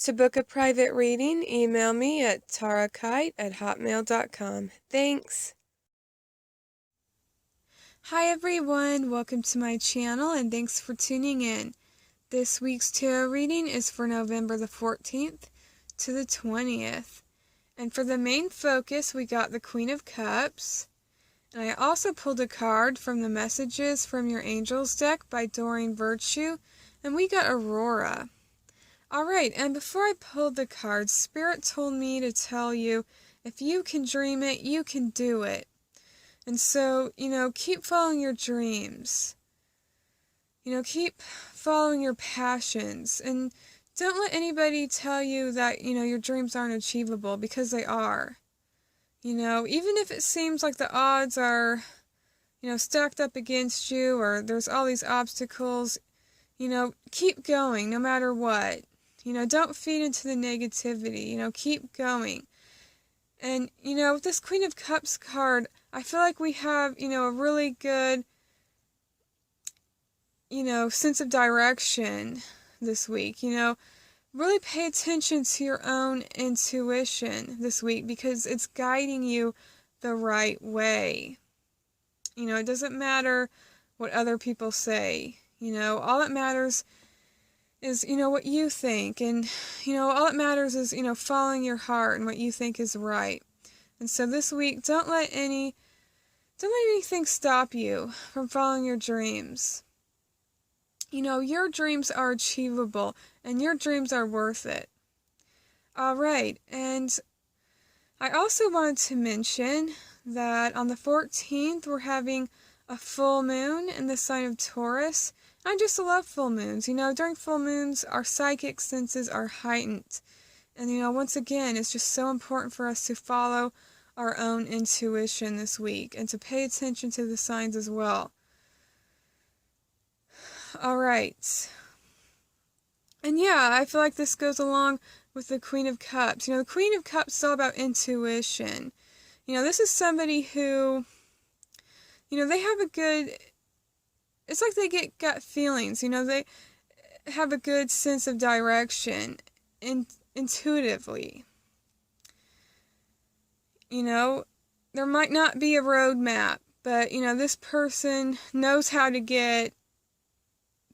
To book a private reading, email me at tarakite@hotmail.com. Thanks. Hi everyone, welcome to my channel and thanks for tuning in. This week's tarot reading is for November the 14th to the 20th. And for the main focus, we got the Queen of Cups. And I also pulled a card from the Messages from Your Angels deck by Doreen Virtue, and we got Aurora. Alright, and before I pulled the cards, Spirit told me to tell you, if you can dream it, you can do it. And so, keep following your dreams. Keep following your passions. And don't let anybody tell you that, your dreams aren't achievable, because they are. Even if it seems like the odds are, stacked up against you, or there's all these obstacles, keep going no matter what. Don't feed into the negativity, keep going. And, with this Queen of Cups card, I feel like we have, a really good, sense of direction this week. Really pay attention to your own intuition this week, because it's guiding you the right way. It doesn't matter what other people say. All that matters is, what you think. And, all that matters is, following your heart and what you think is right. And so this week, don't let anything stop you from following your dreams. Your dreams are achievable, and your dreams are worth it. Alright, and I also wanted to mention that on the 14th, we're having a full moon in the sign of Taurus. I just love full moons. During full moons, our psychic senses are heightened. And, once again, it's just so important for us to follow our own intuition this week, and to pay attention to the signs as well. Alright. And yeah, I feel like this goes along with the Queen of Cups. The Queen of Cups is all about intuition. This is somebody who, they have a good, it's like they get gut feelings. They have a good sense of direction intuitively. There might not be a roadmap, but, this person knows how to get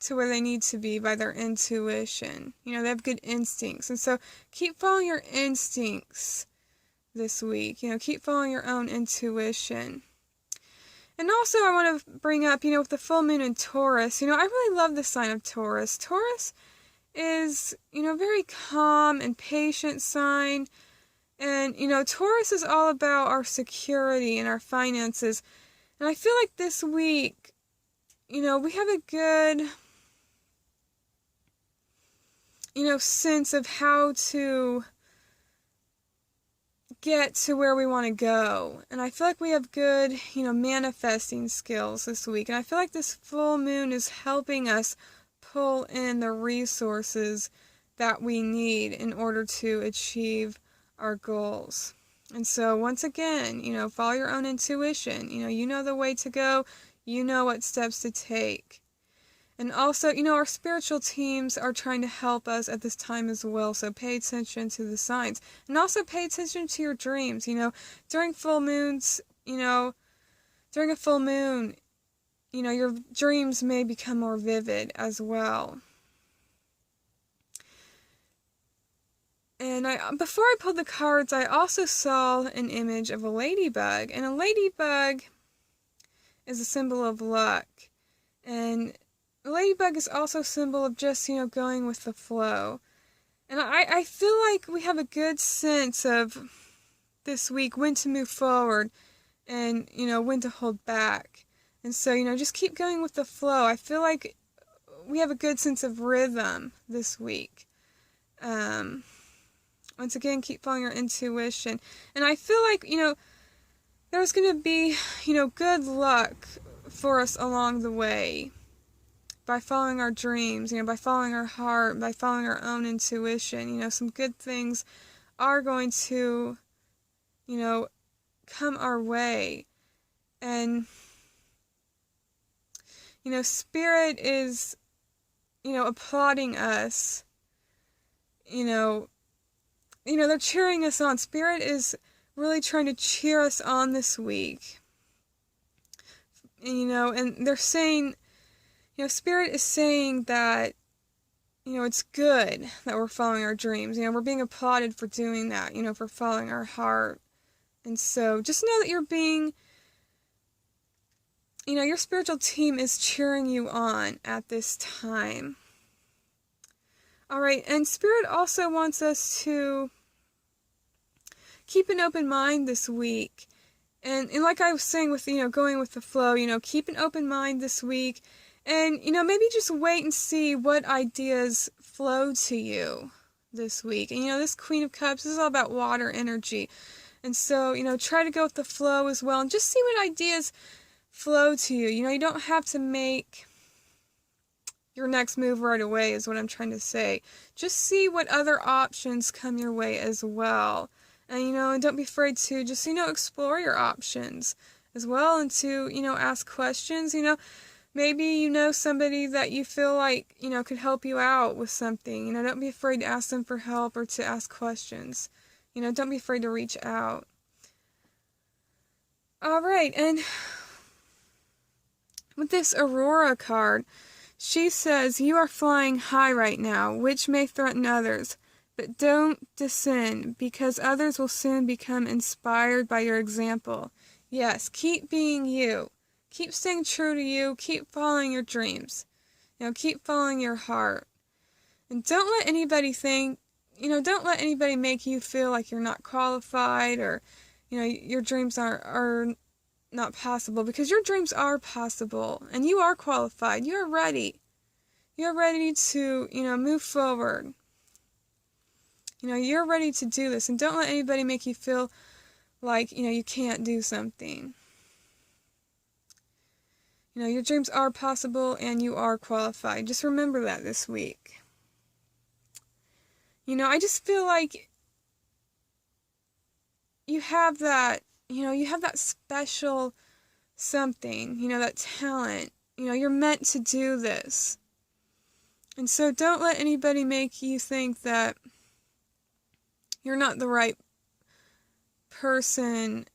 to where they need to be by their intuition. They have good instincts. And so keep following your instincts this week. Keep following your own intuition. And also I want to bring up, with the full moon in Taurus, I really love the sign of Taurus. Taurus is, very calm and patient sign. And, Taurus is all about our security and our finances. And I feel like this week, we have a good, sense of how to get to where we want to go. And I feel like we have good, manifesting skills this week. And I feel like this full moon is helping us pull in the resources that we need in order to achieve our goals. And so once again, follow your own intuition. You know the way to go. You know what steps to take. And also, our spiritual teams are trying to help us at this time as well. So pay attention to the signs. And also pay attention to your dreams. During full moons, during a full moon, your dreams may become more vivid as well. And before I pulled the cards, I also saw an image of a ladybug. And a ladybug is a symbol of luck. And the ladybug is also a symbol of just, going with the flow. And I feel like we have a good sense of this week when to move forward and, when to hold back. And so, just keep going with the flow. I feel like we have a good sense of rhythm this week. Once again, keep following your intuition. And I feel like, there's going to be, good luck for us along the way by following our dreams, by following our heart, by following our own intuition. Some good things are going to, come our way. And, Spirit is, applauding us they're cheering us on. Spirit is really trying to cheer us on this week. And they're saying, Spirit is saying that, it's good that we're following our dreams. We're being applauded for doing that, for following our heart. And so just know that you're being, your spiritual team is cheering you on at this time. All right, and Spirit also wants us to keep an open mind this week. And like I was saying with, going with the flow, keep an open mind this week. And, maybe just wait and see what ideas flow to you this week. And, this Queen of Cups, this is all about water energy. And so, try to go with the flow as well. And just see what ideas flow to you. You don't have to make your next move right away is what I'm trying to say. Just see what other options come your way as well. And, and don't be afraid to just, explore your options as well and to, ask questions. Maybe somebody that you feel like, could help you out with something. Don't be afraid to ask them for help or to ask questions. Don't be afraid to reach out. All right, and with this Aurora card, she says, you are flying high right now, which may threaten others, but don't descend, because others will soon become inspired by your example. Yes, keep being you. Keep staying true to you. Keep following your dreams. Keep following your heart. And don't let anybody don't let anybody make you feel like you're not qualified or, your dreams are not possible, because your dreams are possible and you are qualified. You're ready. You're ready to, move forward. You're ready to do this, and don't let anybody make you feel like, you can't do something. Your dreams are possible and you are qualified. Just remember that this week. I just feel like you have that, you have that special something, that talent. You're meant to do this. And so don't let anybody make you think that you're not the right person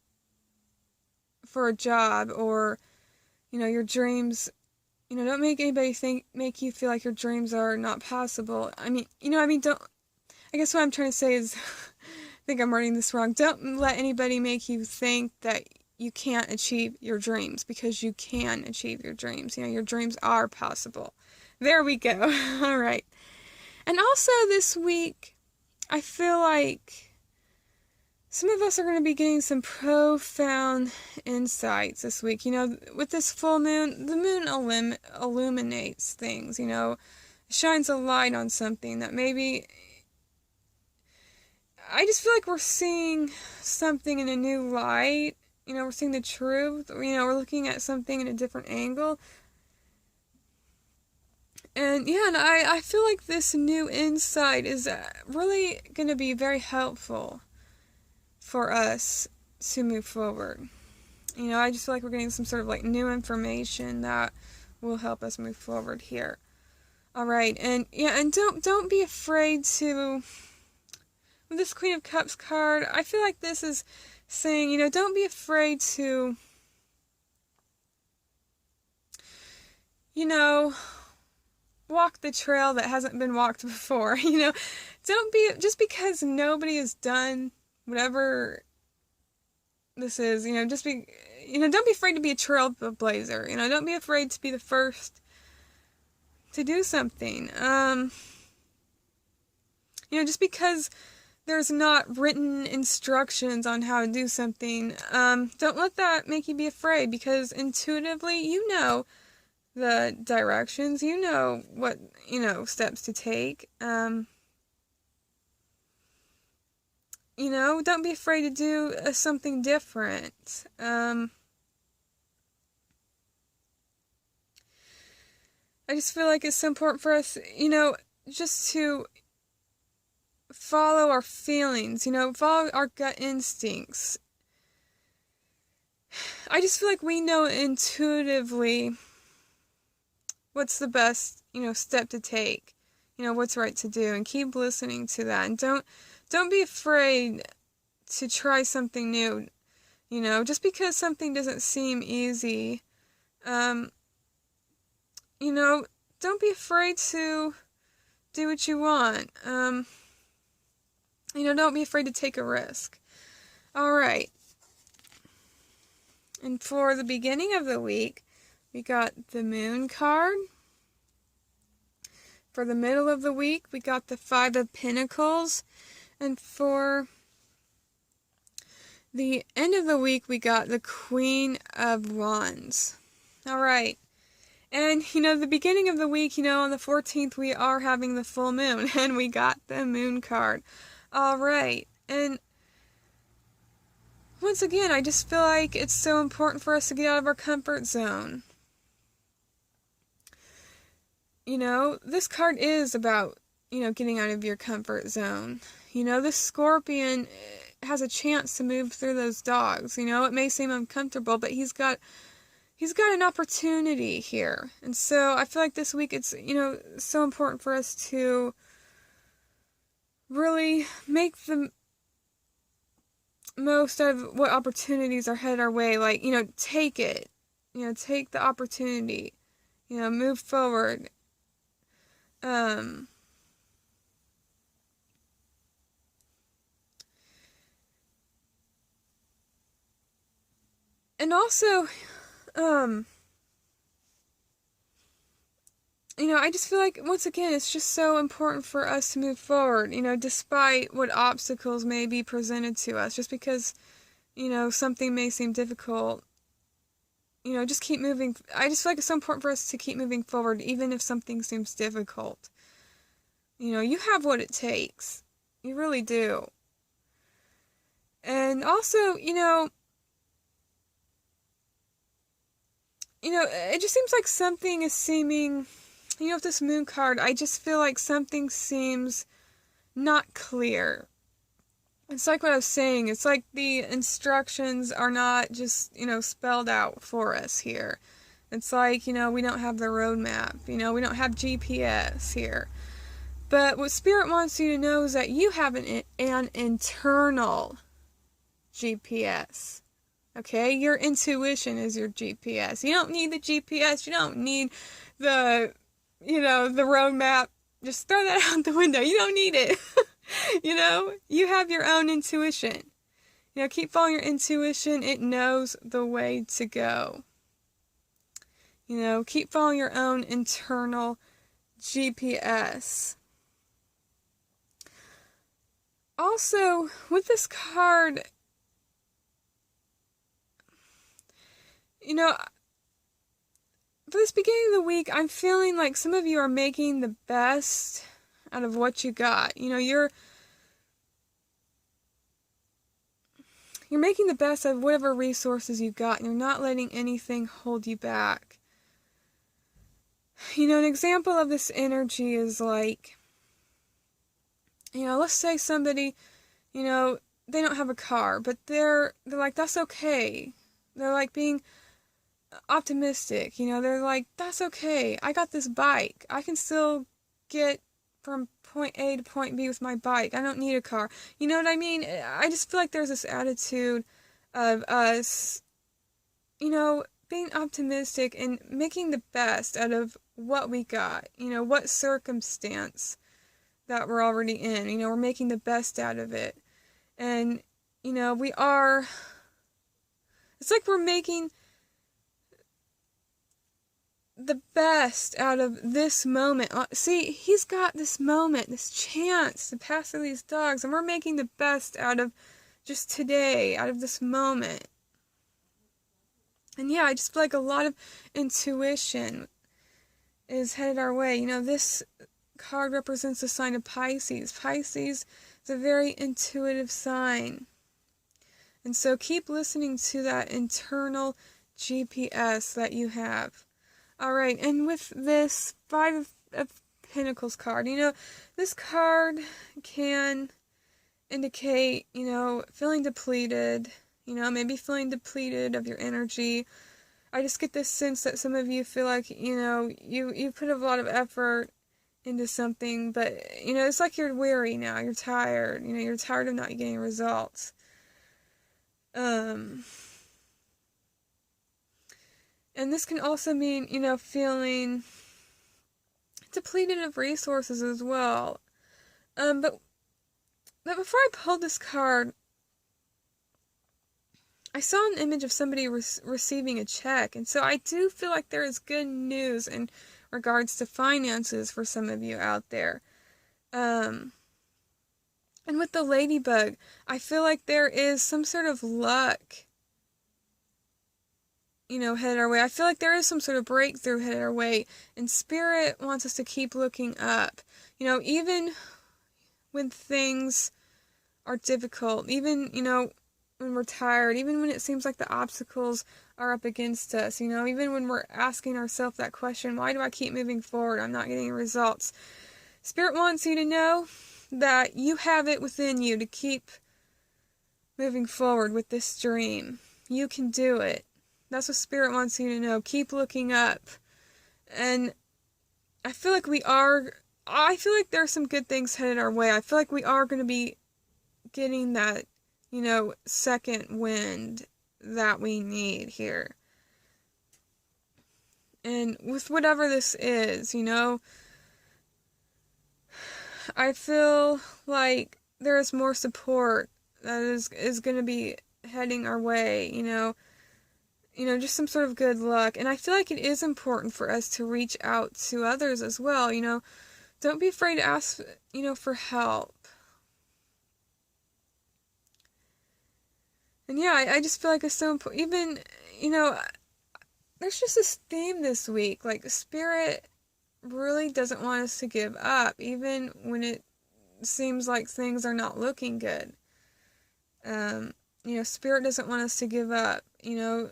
for a job, or your dreams, don't make anybody make you feel like your dreams are not possible. I guess what I'm trying to say is, I think I'm wording this wrong. Don't let anybody make you think that you can't achieve your dreams, because you can achieve your dreams. Your dreams are possible. There we go. All right. And also this week, I feel like some of us are going to be getting some profound insights this week. With this full moon, the moon illuminates things, shines a light on something that maybe, I just feel like we're seeing something in a new light. We're seeing the truth. We're looking at something in a different angle. And I feel like this new insight is really going to be very helpful for us to move forward. I just feel like we're getting some sort of like new information that will help us move forward here. All right, and don't be afraid to. With this Queen of Cups card, I feel like this is saying, don't be afraid to, walk the trail that hasn't been walked before. Don't be, just because nobody has done whatever this is, don't be afraid to be a trailblazer. Don't be afraid to be the first to do something. Just because there's not written instructions on how to do something, don't let that make you be afraid, because intuitively you know the directions, you know what, steps to take. Don't be afraid to do something different. I just feel like it's so important for us, just to follow our feelings, follow our gut instincts. I just feel like we know intuitively what's the best, step to take. what's right to do, and keep listening to that. And don't be afraid to try something new. Just because something doesn't seem easy, don't be afraid to do what you want. Don't be afraid to take a risk. Alright. And for the beginning of the week, we got the Moon card. For the middle of the week, we got the Five of Pentacles. And for the end of the week, we got the Queen of Wands. Alright. And, the beginning of the week, on the 14th, we are having the full moon. And we got the Moon card. Alright. And once again, I just feel like it's so important for us to get out of our comfort zone. This card is about, getting out of your comfort zone. This Scorpion has a chance to move through those dogs. It may seem uncomfortable, but he's got an opportunity here. And so I feel like this week it's, so important for us to really make the most of what opportunities are headed our way. Like, take it. Take the opportunity. Move forward. And also, I just feel like, once again, it's just so important for us to move forward, despite what obstacles may be presented to us. Just because, something may seem difficult, just keep moving. I just feel like it's so important for us to keep moving forward, even if something seems difficult. You have what it takes. You really do. And also, it just seems like something is seeming, with this Moon card, I just feel like something seems not clear. It's like what I was saying, it's like the instructions are not just, spelled out for us here. It's like, we don't have the roadmap, we don't have GPS here. But what Spirit wants you to know is that you have an internal GPS. Okay, your intuition is your GPS. You don't need the GPS. You don't need the roadmap. Just throw that out the window. You don't need it. You have your own intuition. Keep following your intuition. It knows the way to go. Keep following your own internal GPS. Also, with this card, for this beginning of the week, I'm feeling like some of you are making the best out of what you got. You're making the best out of whatever resources you got, and you're not letting anything hold you back. An example of this energy is like, let's say somebody, they don't have a car, but they're like, that's okay. They're like being optimistic, they're like, that's okay, I got this bike, I can still get from point A to point B with my bike, I don't need a car. You know what I mean? I just feel like there's this attitude of us, being optimistic and making the best out of what we got, what circumstance that we're already in, we're making the best out of it. And, it's like we're making the best out of this moment. See, he's got this moment, this chance to pass through these dogs, and we're making the best out of just today, out of this moment. And yeah, I just feel like a lot of intuition is headed our way. This card represents the sign of Pisces. Pisces is a very intuitive sign. And so keep listening to that internal GPS that you have. Alright, and with this Five of Pentacles card, this card can indicate, feeling depleted, maybe feeling depleted of your energy. I just get this sense that some of you feel like, you put a lot of effort into something, but, you know, it's like you're weary now, you're tired, you know, you're tired of not getting results. And this can also mean, you know, feeling depleted of resources as well. But before I pulled this card, I saw an image of somebody receiving a check, and so I do feel like there is good news in regards to finances for some of you out there. And with the ladybug, I feel like there is some sort of luck, you know, headed our way. I feel like there is some sort of breakthrough headed our way, and Spirit wants us to keep looking up. You know, even when things are difficult, even, you know, when we're tired, even when it seems like the obstacles are up against us, you know, even when we're asking ourselves that question, why do I keep moving forward? I'm not getting results. Spirit wants you to know that you have it within you to keep moving forward with this dream. You can do it. That's what Spirit wants you to know. Keep looking up. And I feel like there are some good things headed our way. I feel like we are going to be getting that, you know, second wind that we need here. And with whatever this is, you know, I feel like there is more support that is going to be heading our way, you know, just some sort of good luck. And I feel like it is important for us to reach out to others as well, you know. Don't be afraid to ask, you know, for help. And yeah, I just feel like it's so important. Even, you know, there's just this theme this week. Like, Spirit really doesn't want us to give up, even when it seems like things are not looking good. You know, Spirit doesn't want us to give up. You know,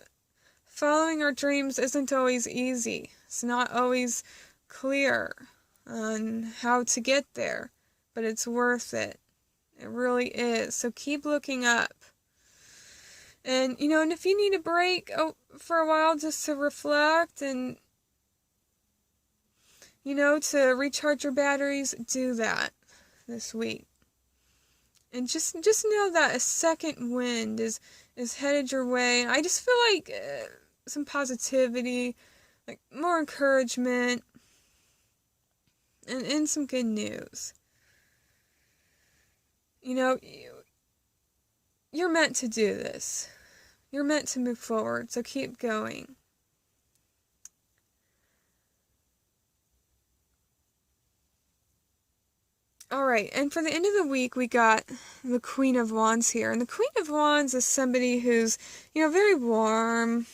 following our dreams isn't always easy. It's not always clear on how to get there, but it's worth it. It really is. So keep looking up. And, you know, and if you need a break for a while just to reflect and, you know, to recharge your batteries, do that this week. And just know that a second wind is headed your way. And I just feel like some positivity, like more encouragement, and some good news. You know, you're meant to do this. You're meant to move forward, so keep going. Alright, and for the end of the week, we got the Queen of Wands here. And the Queen of Wands is somebody who's, you know, very warm,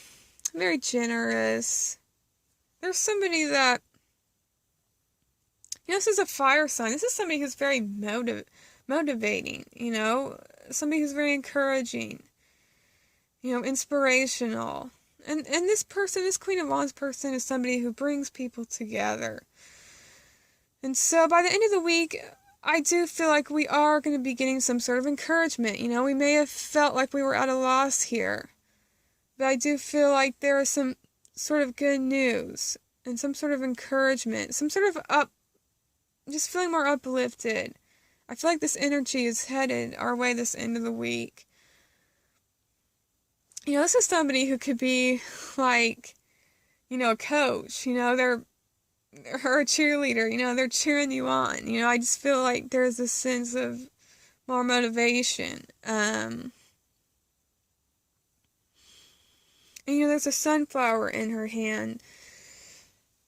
very generous. There's somebody that, you know, this is a fire sign. This is somebody who's very motivating, you know, somebody who's very encouraging, you know, inspirational. And this person, this Queen of Wands person, is somebody who brings people together. And so by the end of the week, I do feel like we are going to be getting some sort of encouragement. You know, we may have felt like we were at a loss here, but I do feel like there is some sort of good news and some sort of encouragement, some sort of just feeling more uplifted. I feel like this energy is headed our way this end of the week. You know, this is somebody who could be like, you know, a coach. You know, they're a cheerleader. You know, they're cheering you on. You know, I just feel like there's this sense of more motivation. And, you know, there's a sunflower in her hand.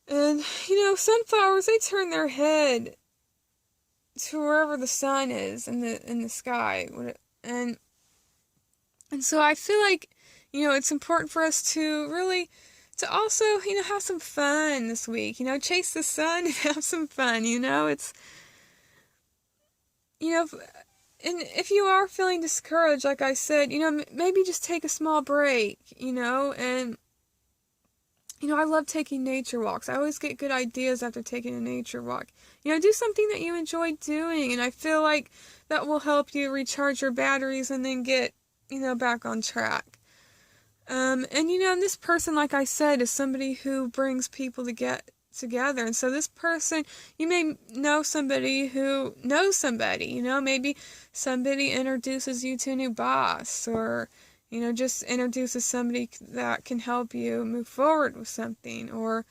And, you know, sunflowers, they turn their head to wherever the sun is in the sky. And so I feel like, you know, it's important for us to also, you know, have some fun this week. You know, chase the sun and have some fun, you know. It's, you know, and if you are feeling discouraged, like I said, you know, maybe just take a small break, you know. And, you know, I love taking nature walks. I always get good ideas after taking a nature walk. You know, do something that you enjoy doing, and I feel like that will help you recharge your batteries and then get, you know, back on track. And, you know, this person, like I said, is somebody who brings people together. And so this person, you may know somebody who knows somebody, you know, maybe somebody introduces you to a new boss, or, you know, just introduces somebody that can help you move forward with something. Or,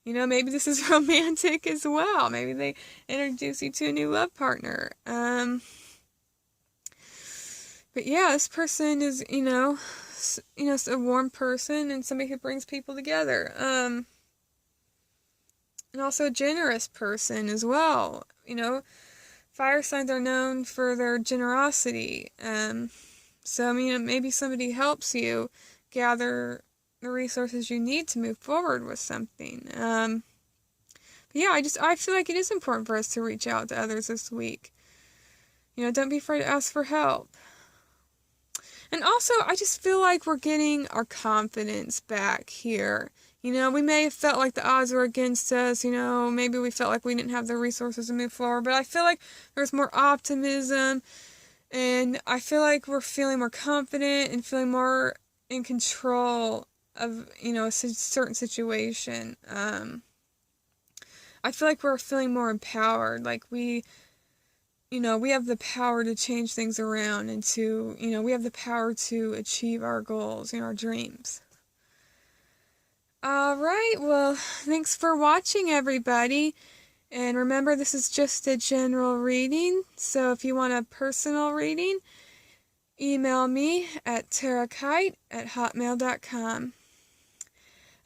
you know, maybe this is romantic as well. Maybe they introduce you to a new love partner. But yeah, this person is, you know, a warm person and somebody who brings people together. And also a generous person as well. You know, fire signs are known for their generosity. So, I mean, maybe somebody helps you gather the resources you need to move forward with something. But yeah, I feel like it is important for us to reach out to others this week. You know, don't be afraid to ask for help. And also, I just feel like we're getting our confidence back here. You know, we may have felt like the odds were against us, you know, maybe we felt like we didn't have the resources to move forward, but I feel like there's more optimism, and I feel like we're feeling more confident and feeling more in control of, you know, a certain situation. I feel like we're feeling more empowered, like we have the power to change things around and to, you know, we have the power to achieve our goals and our dreams. Alright, well, thanks for watching, everybody. And remember, this is just a general reading, so if you want a personal reading, email me at tarakite@hotmail.com.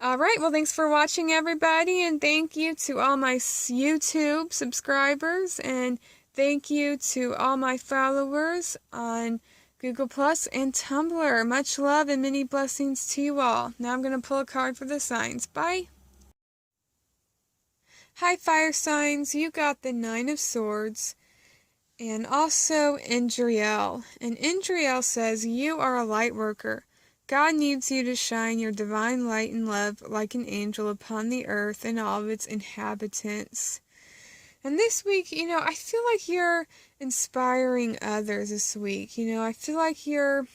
Alright, well, thanks for watching, everybody, and thank you to all my YouTube subscribers, and thank you to all my followers on Google Plus and Tumblr. Much love and many blessings to you all. Now I'm going to pull a card for the signs. Bye. Hi, fire signs. You got the Nine of Swords and also Indriel. And Indriel says, you are a light worker. God needs you to shine your divine light and love like an angel upon the earth and all of its inhabitants. And this week, you know, I feel like you're inspiring others this week. You know, I feel like you're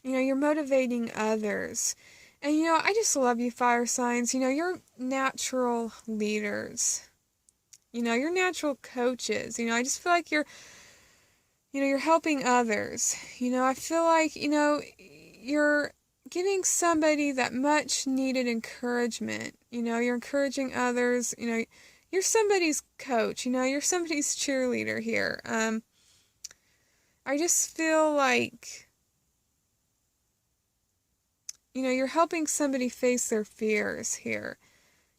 motivating others. And, you know, I just love you, fire signs. You know, you're natural leaders. You know, you're natural coaches. You know, I just feel like you're helping others. You know, I feel like, you know, you're giving somebody that much needed encouragement. You know, you're encouraging others. You know, you're somebody's coach. You know, you're somebody's cheerleader here. I just feel like, you know, you're helping somebody face their fears here.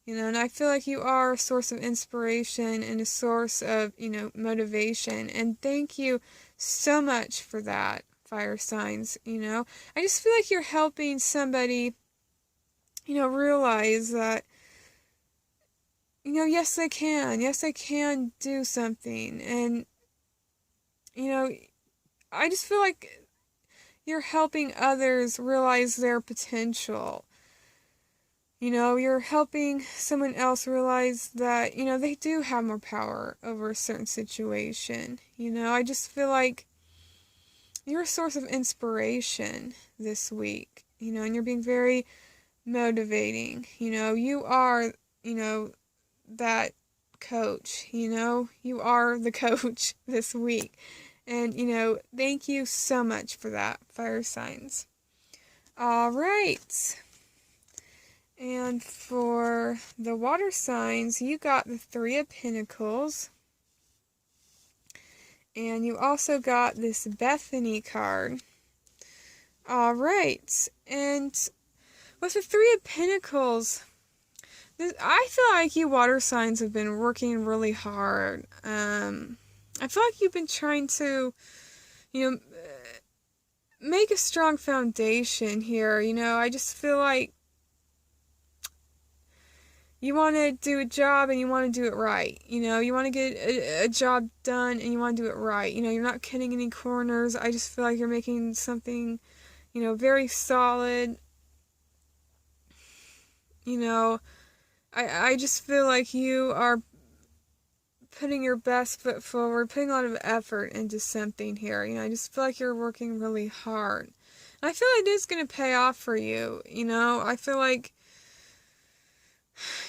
You know, and I feel like you are a source of inspiration and a source of, you know, motivation. And thank you so much for that, fire signs. You know, I just feel like you're helping somebody, you know, realize that, you know, yes, they can. Yes, they can do something. And, you know, I just feel like you're helping others realize their potential. You know, you're helping someone else realize that, you know, they do have more power over a certain situation. You know, I just feel like you're a source of inspiration this week. You know, and you're being very motivating. You know, you are, you know, that coach. You know, you are the coach this week. And, you know, thank you so much for that, fire signs. All right. And for the water signs, you got the Three of Pentacles. And you also got this Bethany card. All right. And with the Three of Pentacles, I feel like you water signs have been working really hard. I feel like you've been trying to, you know, make a strong foundation here. You know, I just feel like you want to do a job and you want to do it right. You know, you want to get a job done and you want to do it right. You know, you're not cutting any corners. I just feel like you're making something, you know, very solid. You know, I just feel like you are putting your best foot forward, putting a lot of effort into something here. You know, I just feel like you're working really hard. And I feel like it is going to pay off for you. You know, I feel like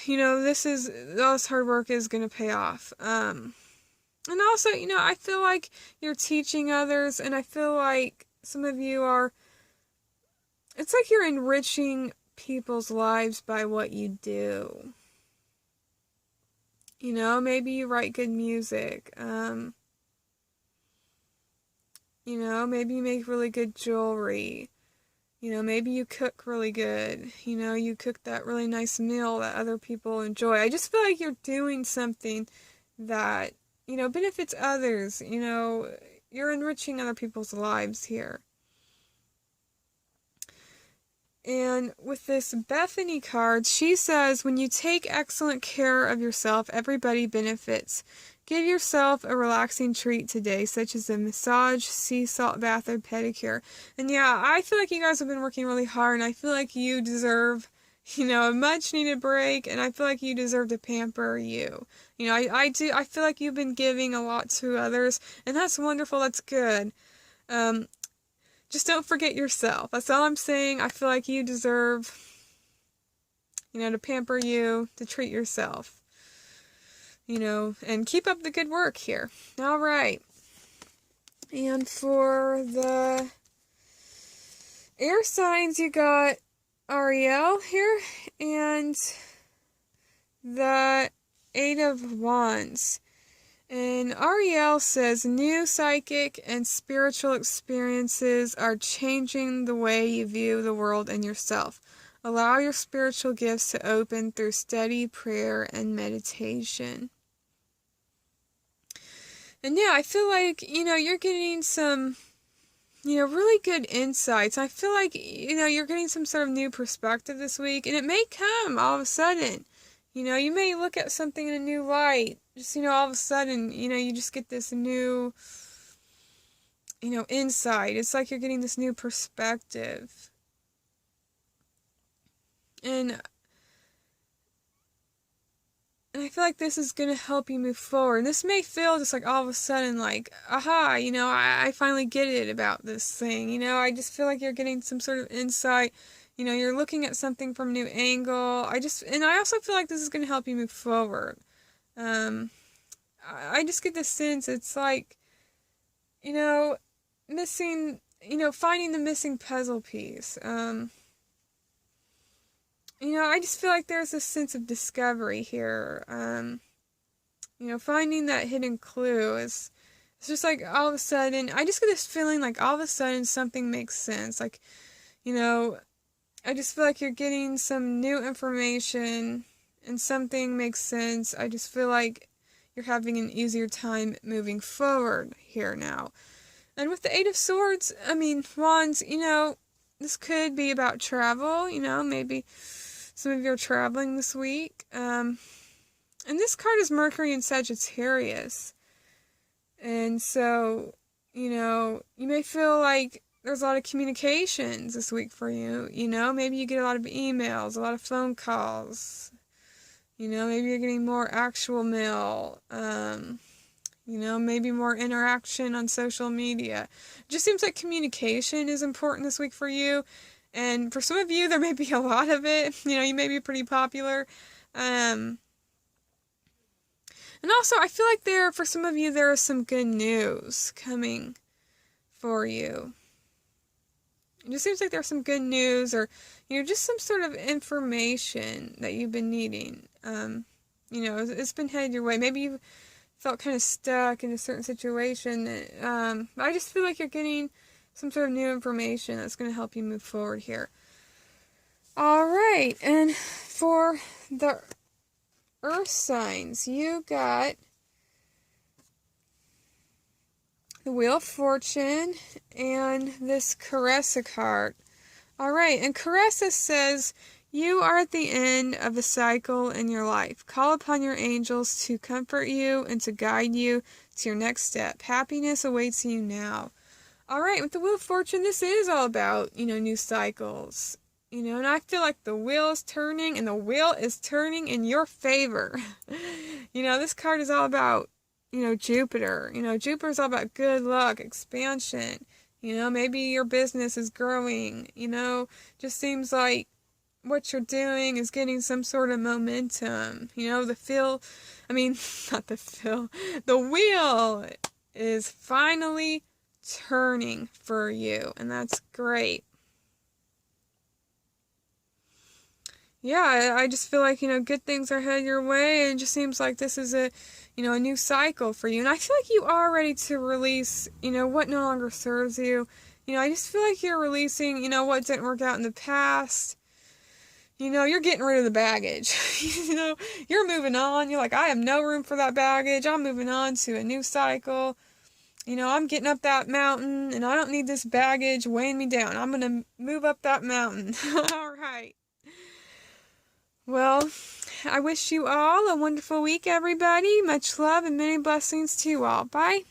all this hard work is going to pay off. And also, I feel like you're teaching others, and I feel like some of you it's like you're enriching people's lives by what you do. Maybe you write good music. Maybe you make really good jewelry. Maybe you cook really good. You cook that really nice meal that other people enjoy. I just feel like you're doing something that, benefits others. You're enriching other people's lives here. And with this Bethany card, she says, when you take excellent care of yourself, everybody benefits. Give yourself a relaxing treat today, such as a massage, sea salt bath, or pedicure. And yeah, I feel like you guys have been working really hard, and I feel like you deserve, a much needed break, and I feel like you deserve to pamper you. I do. I feel like you've been giving a lot to others, and that's wonderful. That's good. Just don't forget yourself. That's all I'm saying. I feel like you deserve, to pamper you, to treat yourself. And keep up the good work here. All right. And for the air signs, you got Ariel here and the Eight of Wands. And Ariel says, new psychic and spiritual experiences are changing the way you view the world and yourself. Allow your spiritual gifts to open through steady prayer and meditation. And yeah, I feel like, you're getting some, really good insights. I feel like, you're getting some sort of new perspective this week, and it may come all of a sudden. You may look at something in a new light. Just, all of a sudden, you just get this new, insight. It's like you're getting this new perspective. And I feel like this is going to help you move forward. And this may feel just like all of a sudden like, aha, I finally get it about this thing. I just feel like you're getting some sort of insight. You're looking at something from a new angle. And I also feel like this is going to help you move forward. I just get this sense it's like, missing, finding the missing puzzle piece. I just feel like there's a sense of discovery here. Finding that hidden clue it's just like all of a sudden, I just get this feeling like all of a sudden something makes sense. Like, I just feel like you're getting some new information and something makes sense. I just feel like you're having an easier time moving forward here now. And with the Eight of Swords, Wands, this could be about travel, maybe some of you are traveling this week. And this card is Mercury and Sagittarius. And so, you may feel like there's a lot of communications this week for you. Maybe you get a lot of emails, a lot of phone calls. Maybe you're getting more actual mail. Maybe more interaction on social media. It just seems like communication is important this week for you. And for some of you, there may be a lot of it. You may be pretty popular. And also, I feel like for some of you, there is some good news coming for you. It just seems like there's some good news or, just some sort of information that you've been needing. It's been headed your way. Maybe you felt kind of stuck in a certain situation. I just feel like you're getting some sort of new information that's going to help you move forward here. All right, and for the Earth signs, you got the Wheel of Fortune and this Caressa card. All right, and Caressa says, you are at the end of a cycle in your life. Call upon your angels to comfort you and to guide you to your next step. Happiness awaits you now. All right, with the Wheel of Fortune, this is all about, new cycles. And I feel like the wheel is turning, and the wheel is turning in your favor. This card is all about, Jupiter. Jupiter is all about good luck, expansion. Maybe your business is growing. Just seems like what you're doing is getting some sort of momentum. You know, the wheel is finally turning for you, and that's great. Yeah, I just feel like, good things are headed your way, and it just seems like this is a new cycle for you. And I feel like you are ready to release, what no longer serves you. I just feel like you're releasing, what didn't work out in the past. You're getting rid of the baggage. You're moving on. You're like, I have no room for that baggage. I'm moving on to a new cycle. I'm getting up that mountain, and I don't need this baggage weighing me down. I'm going to move up that mountain. All right. Well, I wish you all a wonderful week, everybody. Much love and many blessings to you all. Bye.